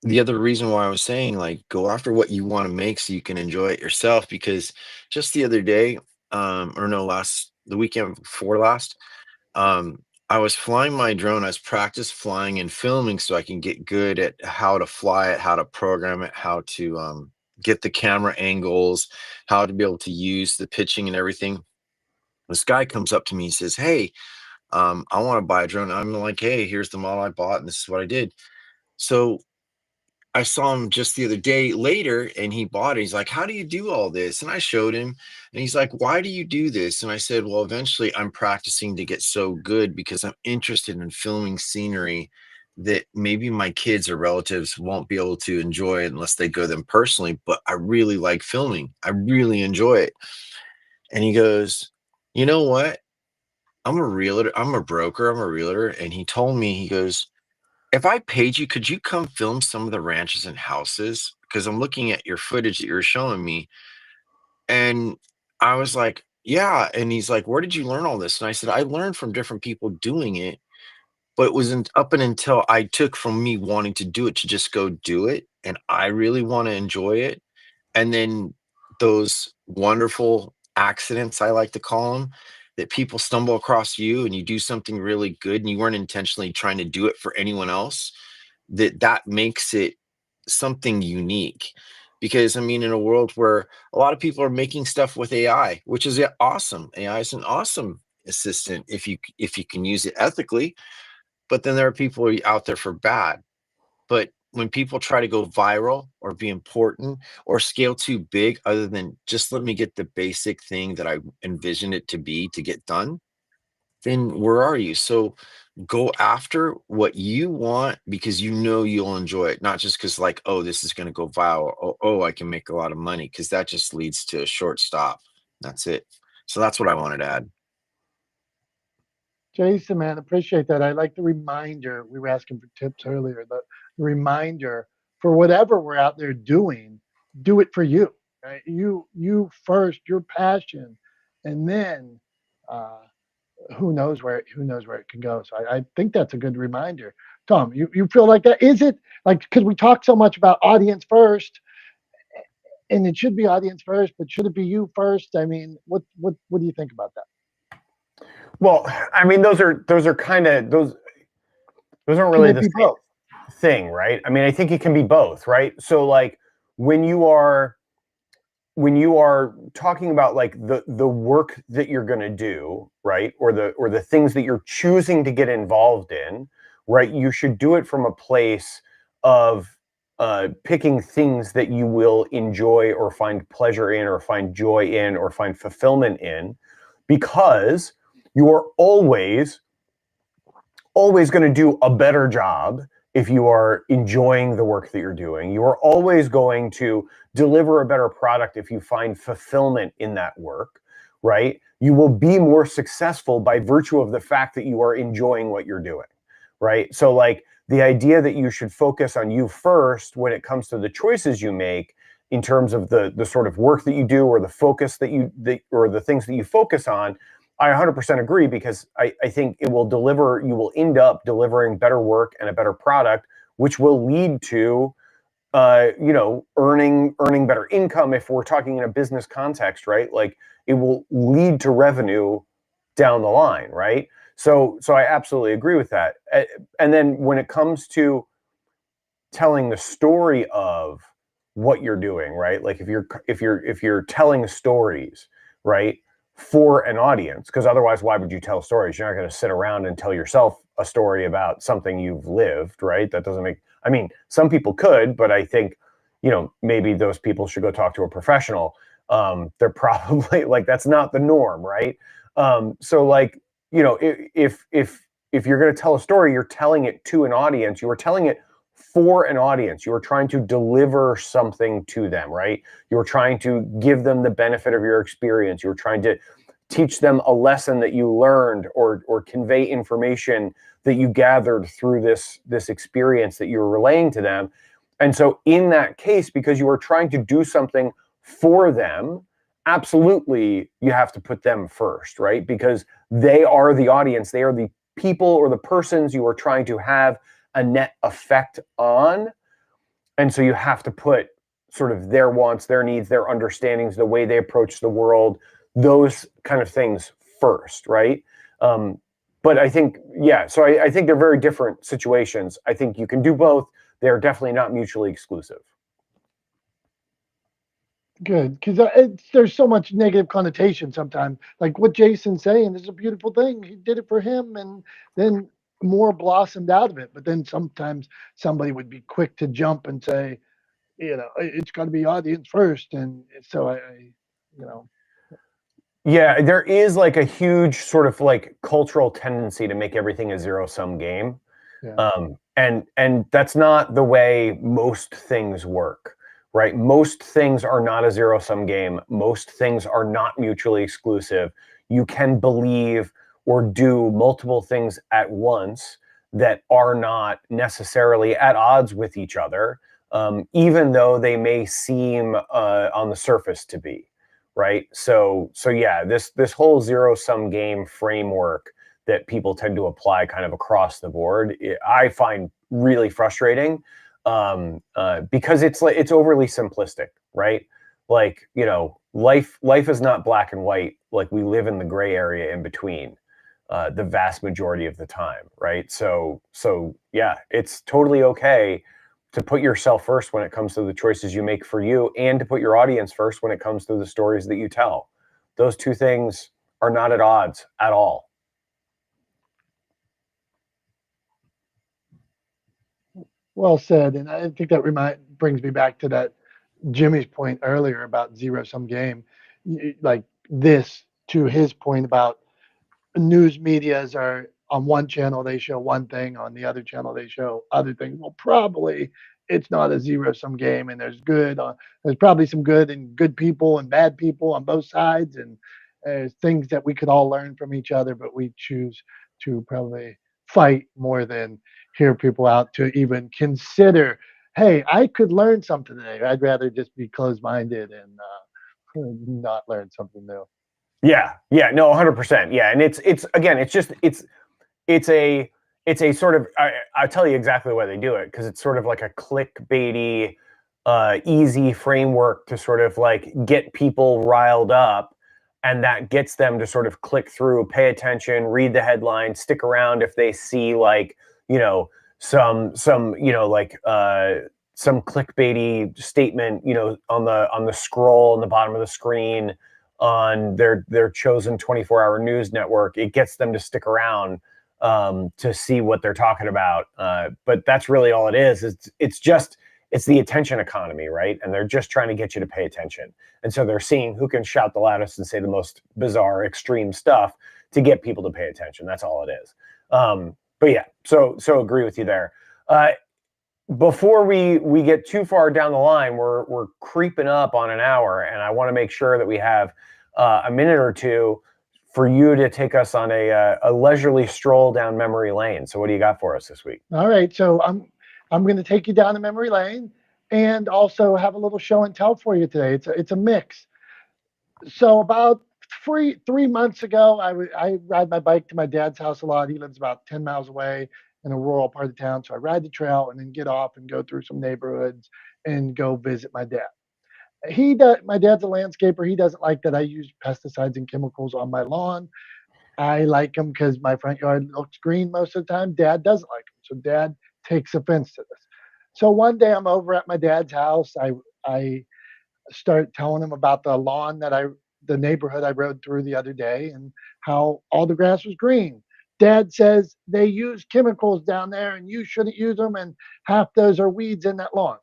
the other reason why I was saying like go after what you want to make so you can enjoy it yourself, because just the other day, or no, the weekend before last, um, I was flying my drone. I was practice flying and filming so I can get good at how to fly it, how to program it, how to get the camera angles, how to be able to use the pitching and everything. This guy comes up to me and says, "Hey, I want to buy a drone." I'm like, "Hey, here's the model I bought, and this is what I did." So I saw him just the other day later, and he bought it. He's like, how do you do all this? And I showed him, and he's like, why do you do this? And I said, well, eventually I'm practicing to get so good because I'm interested in filming scenery that maybe my kids or relatives won't be able to enjoy unless they go them personally. But I really like filming. I really enjoy it. And he goes, you know what? I'm a realtor. I'm a broker. I'm a realtor. And he told me, he goes, if I paid you, could you come film some of the ranches and houses? Because I'm looking at your footage that you're showing me. And I was like, yeah. And he's like, where did you learn all this? And I said, I learned from different people doing it, but it wasn't up and until I took from me wanting to do it to just go do it. And I really want to enjoy it. And then those wonderful accidents, I like to call them, that people stumble across you and you do something really good and you weren't intentionally trying to do it for anyone else, that makes it something unique. Because I mean, in a world where a lot of people are making stuff with AI, which is awesome. AI is an awesome assistant if you can use it ethically, but then there are people out there for bad. But when people try to go viral or be important or scale too big, other than just let me get the basic thing that I envision it to be to get done, then where are you? So go after what you want because you know you'll enjoy it, not just because, like, oh, this is going to go viral. Oh, I can make a lot of money, because that just leads to a short stop. That's it. So that's what I wanted to add. Jason, man, appreciate that. I like the reminder. We were asking for tips earlier. The reminder for whatever we're out there doing, do it for you. Right? You first, your passion, and then uh, who knows where it can go. So I think that's a good reminder. Tom, you feel like that? Is it like because we talk so much about audience first, and it should be audience first, but should it be you first? I mean, what do you think about that? Well, I mean, those are kind of those aren't Can really it the be same both? thing, right? I mean, I think it can be both, right? So like when you are when you are talking about like the work that you're going to do, right? Or the things that you're choosing to get involved in, right? You should do it from a place of picking things that you will enjoy or find pleasure in or find joy in or find fulfillment in, because you are always going to do a better job if you are enjoying the work that you're doing. You are always going to deliver a better product if you find fulfillment in that work, right? You will be more successful by virtue of the fact that you are enjoying what you're doing, right? So, like, the idea that you should focus on you first when it comes to the choices you make in terms of the sort of work that you do or the focus or the things that you focus on, I 100% agree, because I think you will end up delivering better work and a better product, which will lead to, earning better income if we're talking in a business context, right? Like, it will lead to revenue down the line, right? So I absolutely agree with that. And then when it comes to telling the story of what you're doing, right? Like if you're telling stories, right, for an audience, because otherwise why would you tell stories? You're not going to sit around and tell yourself a story about something you've lived, right? That doesn't make, I mean, some people could, but I think, maybe those people should go talk to a professional. They're probably like, that's not the norm, right? So like, if you're going to tell a story, you're telling it to an audience. You are telling it for an audience. You are trying to deliver something to them, right? You're trying to give them the benefit of your experience. You're trying to teach them a lesson that you learned, or convey information that you gathered through this experience that you're relaying to them. And so in that case, because you are trying to do something for them, absolutely you have to put them first, right? Because they are the audience. They are the people or the persons you are trying to have a net effect on. And so you have to put sort of their wants, their needs, their understandings, the way they approach the world, those kind of things first, right? But I think, yeah, so I think they're very different situations. I think you can do both. They're definitely not mutually exclusive. Good, because there's so much negative connotation sometimes. Like what Jason's saying is a beautiful thing. He did it for him, and then more blossomed out of it. But then sometimes somebody would be quick to jump and say, it's got to be audience first. And so you know, Yeah, there is like a huge sort of like cultural tendency to make everything a zero-sum game. yeah. And that's not the way most things work, right? Most things are not a zero-sum game. Most things are not mutually exclusive. You can believe or do multiple things at once that are not necessarily at odds with each other, even though they may seem on the surface to be, right? So yeah, this whole zero-sum game framework that people tend to apply kind of across the board, I find really frustrating, because it's overly simplistic, right? Like, life is not black and white. Like, we live in the gray area in between, the vast majority of the time, right? So yeah, it's totally okay to put yourself first when it comes to the choices you make for you, and to put your audience first when it comes to the stories that you tell. Those two things are not at odds at all. Well said. And I think that brings me back to that Jimmy's point earlier about zero sum game. Like this, to his point about news medias are on one channel they show one thing, on the other channel they show other things. Well, probably it's not a zero sum game, and there's probably some good and good people and bad people on both sides, and there's things that we could all learn from each other, but we choose to probably fight more than hear people out to even consider, hey, I could learn something today. I'd rather just be closed minded and not learn something new. Yeah, no, 100%. Yeah, and it's again, it's a it's a sort of, I'll tell you exactly why they do it, because it's sort of like a clickbaity, easy framework to sort of like get people riled up, and that gets them to sort of click through, pay attention, read the headline, stick around if they see like, you know some like some clickbaity statement, on the scroll on the bottom of the screen on their chosen 24-hour news network. It gets them to stick around, to see what they're talking about. But that's really all it is. It's the attention economy, right? And they're just trying to get you to pay attention. And so they're seeing who can shout the loudest and say the most bizarre, extreme stuff to get people to pay attention. That's all it is. But yeah, so agree with you there. Before we get too far down the line, we're creeping up on an hour, and I want to make sure that we have a minute or two for you to take us on a leisurely stroll down memory lane. So what do you got for us this week? All right, so I'm going to take you down the memory lane and also have a little show and tell for you today. It's a mix. So about 3 months ago, I ride my bike to my dad's house a lot. He lives about 10 miles away in a rural part of town. So I ride the trail and then get off and go through some neighborhoods and go visit my dad. My dad's a landscaper. He doesn't like that I use pesticides and chemicals on my lawn. I like them because my front yard looks green most of the time. Dad doesn't like them, so Dad takes offense to this. So one day I'm over at my dad's house. I start telling him about the neighborhood I rode through the other day, and how all the grass was green. Dad says they use chemicals down there and you shouldn't use them, and half those are weeds in that lawn.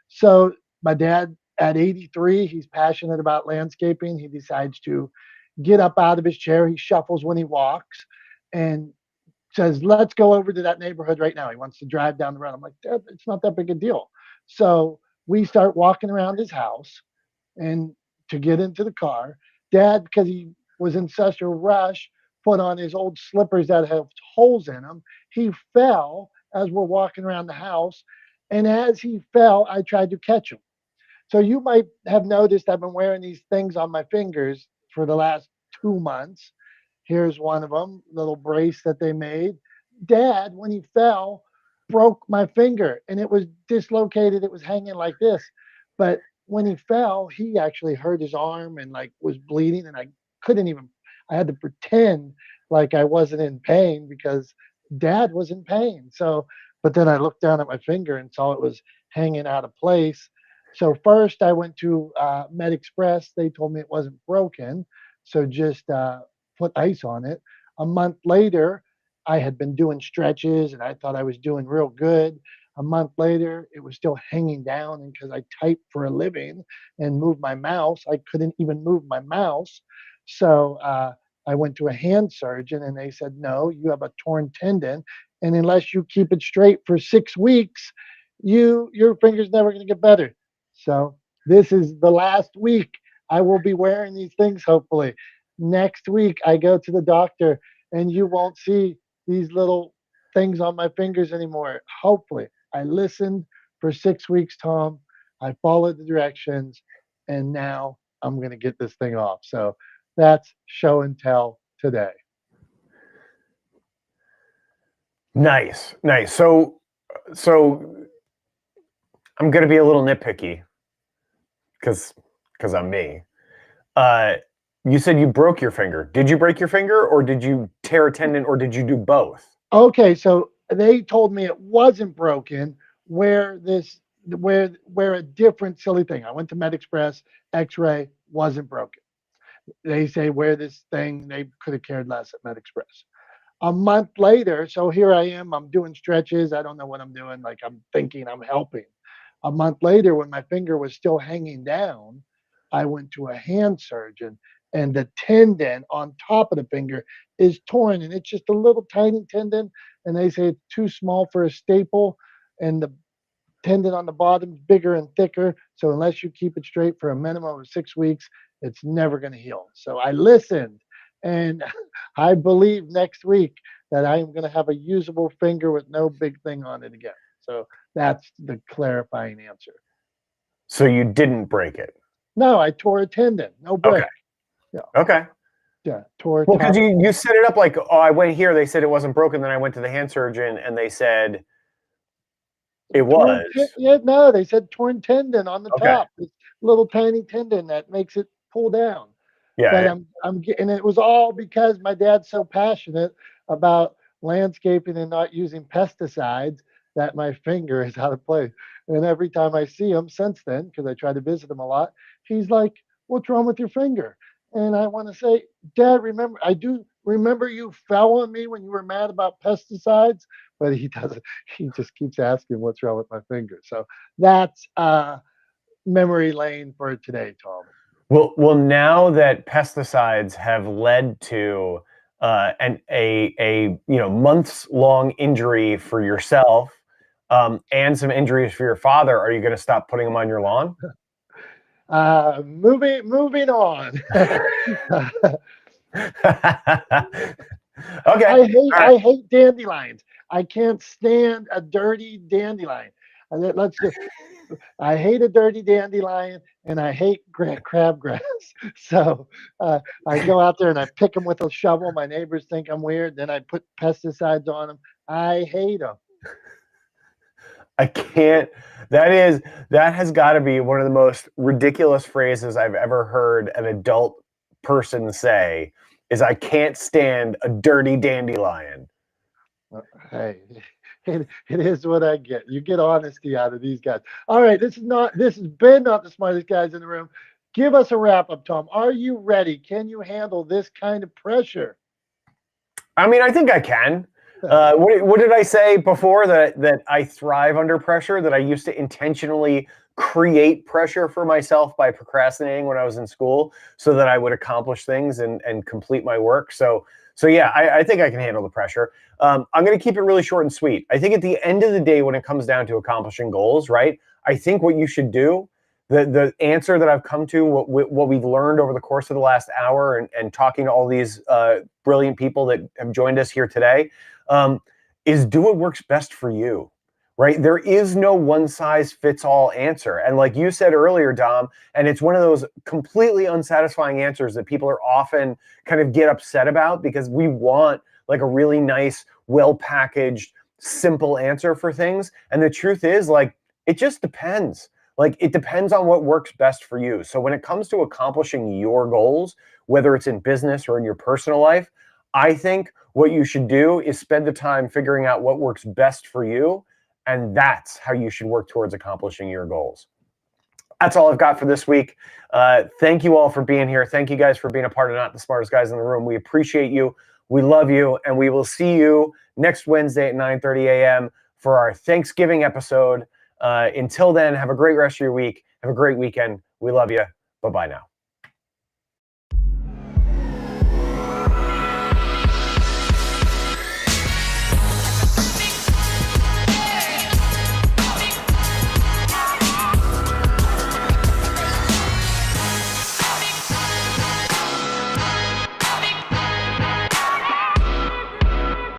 So my dad, at 83, he's passionate about landscaping. He decides to get up out of his chair. He shuffles when he walks and says, let's go over to that neighborhood right now. He wants to drive down the road. I'm like, Dad, it's not that big a deal. So we start walking around his house, and to get into the car, Dad, because he was in such a rush, put on his old slippers that have holes in them. He fell as we're walking around the house. And as he fell, I tried to catch him. So you might have noticed I've been wearing these things on my fingers for the last 2 months. Here's one of them, little brace that they made. Dad, when he fell, broke my finger and it was dislocated. It was hanging like this. But when he fell, he actually hurt his arm and like was bleeding. And I had to pretend like I wasn't in pain because Dad was in pain. So, but then I looked down at my finger and saw it was hanging out of place. So first I went to Med Express. They told me it wasn't broken. So just put ice on it. A month later, I had been doing stretches and I thought I was doing real good. A month later, it was still hanging down. And because I type for a living and move my mouse, I couldn't even move my mouse. So I went to a hand surgeon and they said, no, you have a torn tendon. And unless you keep it straight for 6 weeks, your finger's never going to get better. So this is the last week I will be wearing these things, hopefully. Next week, I go to the doctor and you won't see these little things on my fingers anymore. Hopefully. I listened for 6 weeks, Tom. I followed the directions, and now I'm going to get this thing off. So that's show and tell today. Nice. So I'm going to be a little nitpicky because I'm me. You said you broke your finger. Did you break your finger, or did you tear a tendon, or did you do both? Okay, so they told me it wasn't broken. Where a different silly thing. I went to MedExpress, X-ray, wasn't broken. They say wear this thing. They could have cared less at MedExpress. A month later, so here I am. I'm doing stretches. I don't know what I'm doing. Like I'm thinking I'm helping. A month later, when my finger was still hanging down, I went to a hand surgeon, and the tendon on top of the finger is torn, and it's just a little tiny tendon. And they say it's too small for a staple, and the tendon on the bottom is bigger and thicker. So unless you keep it straight for a minimum of 6 weeks, it's never going to heal. So I listened, and I believe next week that I am going to have a usable finger with no big thing on it again. So that's the clarifying answer. So you didn't break it? No, I tore a tendon. No break. Okay. Yeah. Okay. Yeah, tore. Well, because you set it up like, oh, I went here. They said it wasn't broken. Then I went to the hand surgeon, and they said it was. Yeah, no, they said torn tendon on the top. This little tiny tendon that makes it pull down. Yeah. But I'm getting it was all because my dad's so passionate about landscaping and not using pesticides that my finger is out of place. And every time I see him since then, because I try to visit him a lot, he's like, "What's wrong with your finger?" And I want to say, Dad, I do remember you fell on me when you were mad about pesticides, but he doesn't. He just keeps asking what's wrong with my finger. So that's memory lane for today, Tom. Well, now that pesticides have led to a months long injury for yourself and some injuries for your father, are you going to stop putting them on your lawn? Moving on. Okay. I hate dandelions. I can't stand a dirty dandelion. I hate a dirty dandelion, and I hate crabgrass. So I go out there and I pick them with a shovel. My neighbors think I'm weird. Then I put pesticides on them. I hate them. I can't. That has got to be one of the most ridiculous phrases I've ever heard an adult person say. Is I can't stand a dirty dandelion. Hey, it is what I get. You get honesty out of these guys. All right, this has been not the smartest guys in the room. Give us a wrap up, Tom. Are you ready? Can you handle this kind of pressure? I mean, I think I can. What did I say before? That I thrive under pressure, that I used to intentionally create pressure for myself by procrastinating when I was in school so that I would accomplish things and complete my work. So yeah, I think I can handle the pressure. I'm going to keep it really short and sweet. I think at the end of the day, when it comes down to accomplishing goals, right, I think what you should do, the answer that I've come to, what we've learned over the course of the last hour and talking to all these brilliant people that have joined us here today, is do what works best for you, right? There is no one size fits all answer. And like you said earlier, Dom, and it's one of those completely unsatisfying answers that people are often kind of get upset about because we want like a really nice, well-packaged, simple answer for things. And the truth is, like, it just depends. Like, it depends on what works best for you. So when it comes to accomplishing your goals, whether it's in business or in your personal life, I think what you should do is spend the time figuring out what works best for you. And that's how you should work towards accomplishing your goals. That's all I've got for this week. Thank you all for being here. Thank you guys for being a part of Not the Smartest Guys in the Room. We appreciate you. We love you, and we will see you next Wednesday at 9:30 a.m. for our Thanksgiving episode. Until then, have a great rest of your week. Have a great weekend. We love you. Bye-bye now.